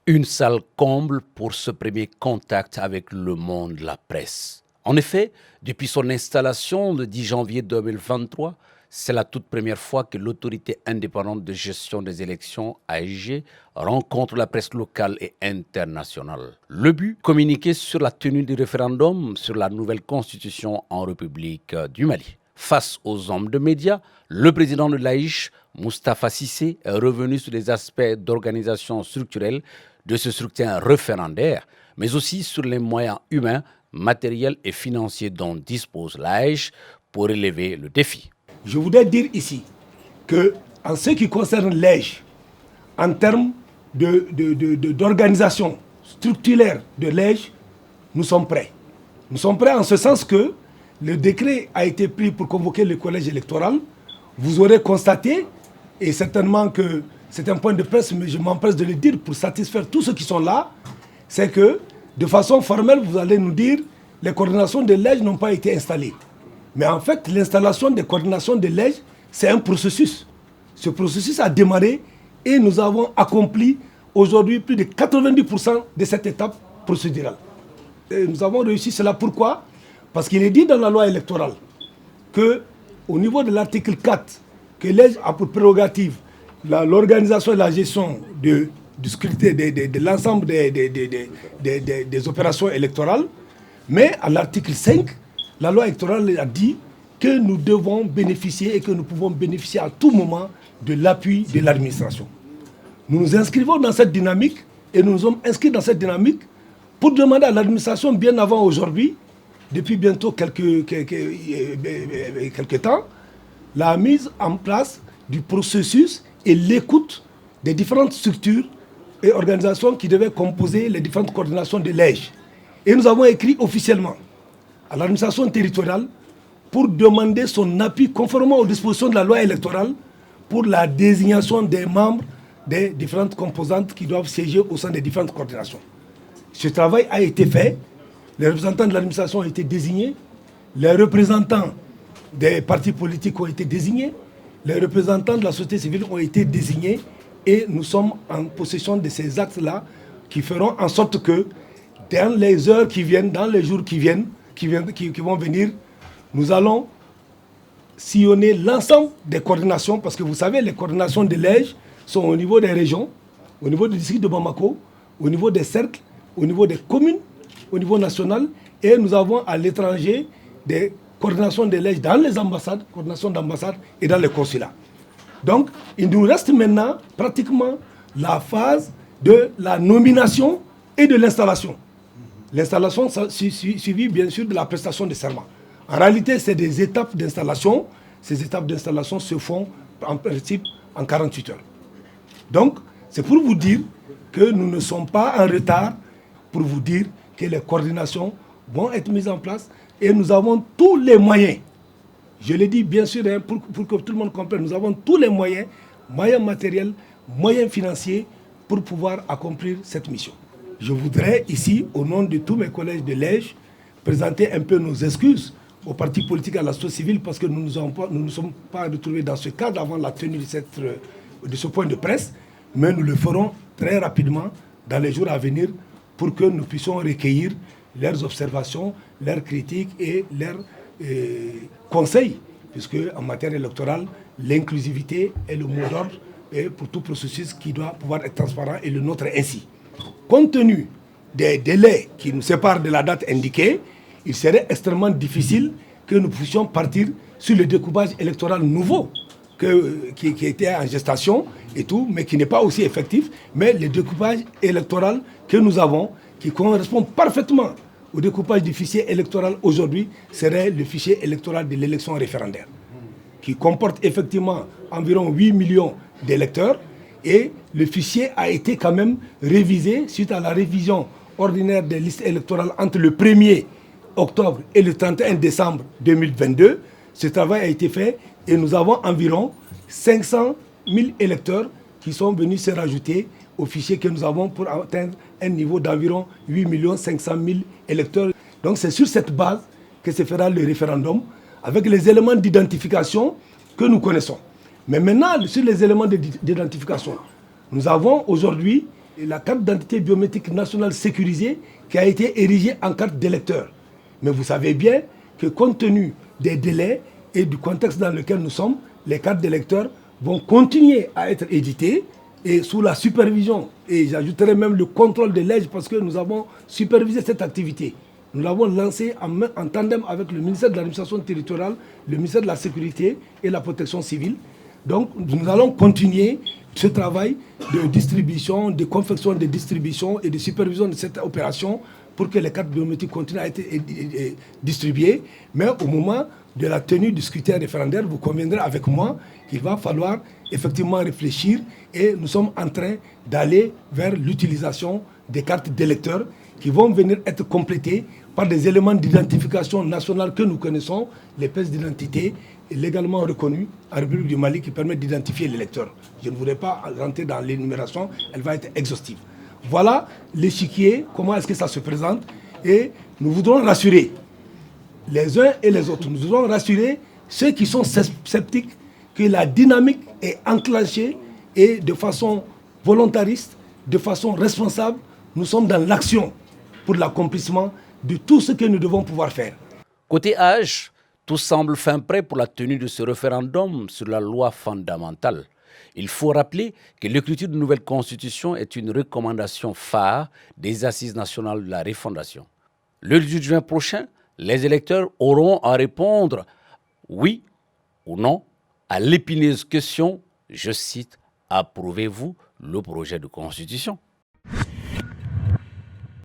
Une salle comble pour ce premier contact avec le monde de la presse. En effet, depuis son installation le 10 janvier 2023, c'est la toute première fois que l'autorité indépendante de gestion des élections, AIG, rencontre la presse locale et internationale. Le but, communiquer sur la tenue du référendum sur la nouvelle constitution en République du Mali. Face aux hommes de médias, le président de l'AIG, Moustapha Cissé, est revenu sur les aspects d'organisation structurelle de ce scrutin référendaire, mais aussi sur les moyens humains, matériels et financiers dont dispose l'AIG pour relever le défi. Je voudrais dire ici que, en ce qui concerne l'AIG, en termes d'organisation structurelle de l'AIG, nous sommes prêts. Nous sommes prêts en ce sens que le décret a été pris pour convoquer le collège électoral. Vous aurez constaté, et certainement que c'est un point de presse, mais je m'empresse de le dire pour satisfaire tous ceux qui sont là, c'est que de façon formelle, vous allez nous dire les coordinations de l'AIG n'ont pas été installées. Mais en fait, l'installation des coordinations de l'AIG, c'est un processus. Ce processus a démarré et nous avons accompli aujourd'hui plus de 90% de cette étape procédurale. Et nous avons réussi cela pourquoi? Parce qu'il est dit dans la loi électorale qu'au niveau de l'article 4, que l'AIG a pour prérogative l'organisation et la gestion du scrutin de l'ensemble des opérations électorales. Mais à l'article 5, la loi électorale a dit que nous devons bénéficier et que nous pouvons bénéficier à tout moment de l'appui de l'administration. Nous nous inscrivons dans cette dynamique et nous nous sommes inscrits dans cette dynamique pour demander à l'administration bien avant aujourd'hui, depuis bientôt quelques temps, la mise en place du processus et l'écoute des différentes structures et organisations qui devaient composer les différentes coordinations de l'AIG. Et nous avons écrit officiellement à l'administration territoriale pour demander son appui conformément aux dispositions de la loi électorale pour la désignation des membres des différentes composantes qui doivent siéger au sein des différentes coordinations. Ce travail a été fait, les représentants de l'administration ont été désignés, les représentants des partis politiques ont été désignés, les représentants de la société civile ont été désignés et nous sommes en possession de ces actes-là qui feront en sorte que dans les heures qui viennent, dans les jours qui vont venir, nous allons sillonner l'ensemble des coordinations parce que vous savez, les coordinations de l'AIG sont au niveau des régions, au niveau du district de Bamako, au niveau des cercles, au niveau des communes, au niveau national et nous avons à l'étranger des coordination de l'AIG dans les ambassades, coordination d'ambassades et dans les consulats. Donc, il nous reste maintenant pratiquement la phase de la nomination et de l'installation. L'installation suivie bien sûr de la prestation de serment. En réalité, c'est des étapes d'installation. Ces étapes d'installation se font en principe en 48 heures. Donc, c'est pour vous dire que nous ne sommes pas en retard, pour vous dire que les coordinations vont être mises en place. Et nous avons tous les moyens, je le dis bien sûr pour que tout le monde comprenne, nous avons tous les moyens, moyens matériels, moyens financiers pour pouvoir accomplir cette mission. Je voudrais ici, au nom de tous mes collègues de l'AIG, présenter un peu nos excuses aux partis politiques et à la société civile parce que nous ne nous sommes pas retrouvés dans ce cadre avant la tenue de ce point de presse, mais nous le ferons très rapidement dans les jours à venir pour que nous puissions recueillir leurs observations, leurs critiques et leurs conseils, puisque en matière électorale, l'inclusivité est le mot d'ordre pour tout processus qui doit pouvoir être transparent et le nôtre ainsi. Compte tenu des délais qui nous séparent de la date indiquée, il serait extrêmement difficile que nous puissions partir sur le découpage électoral nouveau qui était en gestation et tout, mais qui n'est pas aussi effectif, mais le découpage électoral que nous avons, qui correspond parfaitement au découpage du fichier électoral aujourd'hui, serait le fichier électoral de l'élection référendaire, qui comporte effectivement environ 8 millions d'électeurs. Et le fichier a été quand même révisé suite à la révision ordinaire des listes électorales entre le 1er octobre et le 31 décembre 2022. Ce travail a été fait et nous avons environ 500 000 électeurs qui sont venus se rajouter au fichier que nous avons pour atteindre un niveau d'environ 8 500 000 électeurs. Donc c'est sur cette base que se fera le référendum avec les éléments d'identification que nous connaissons. Mais maintenant, sur les éléments d'identification, nous avons aujourd'hui la carte d'identité biométrique nationale sécurisée qui a été érigée en carte d'électeur. Mais vous savez bien que compte tenu des délais et du contexte dans lequel nous sommes, les cartes d'électeurs vont continuer à être éditées et sous la supervision, et j'ajouterai même le contrôle de l'EDGE parce que nous avons supervisé cette activité. Nous l'avons lancée en tandem avec le ministère de l'administration territoriale, le ministère de la sécurité et la protection civile. Donc nous allons continuer ce travail de distribution, de confection, de distribution et de supervision de cette opération pour que les cartes biométriques continuent à être distribuées. Mais au moment de la tenue du scrutin référendaire, vous conviendrez avec moi qu'il va falloir effectivement réfléchir et nous sommes en train d'aller vers l'utilisation des cartes d'électeurs qui vont venir être complétées par des éléments d'identification nationale que nous connaissons, les pièces d'identité légalement reconnues en République du Mali qui permettent d'identifier l'électeur. Je ne voudrais pas rentrer dans l'énumération, elle va être exhaustive. Voilà l'échiquier, comment est-ce que ça se présente et nous voudrons rassurer les uns et les autres. Nous voudrons rassurer ceux qui sont sceptiques que la dynamique est enclenchée et de façon volontariste, de façon responsable, nous sommes dans l'action pour l'accomplissement de tout ce que nous devons pouvoir faire. Côté âge, tout semble fin prêt pour la tenue de ce référendum sur la loi fondamentale. Il faut rappeler que l'écriture d'une nouvelle constitution est une recommandation phare des Assises nationales de la refondation. Le 18 juin prochain, les électeurs auront à répondre oui ou non à l'épineuse question, je cite, approuvez-vous le projet de constitution ?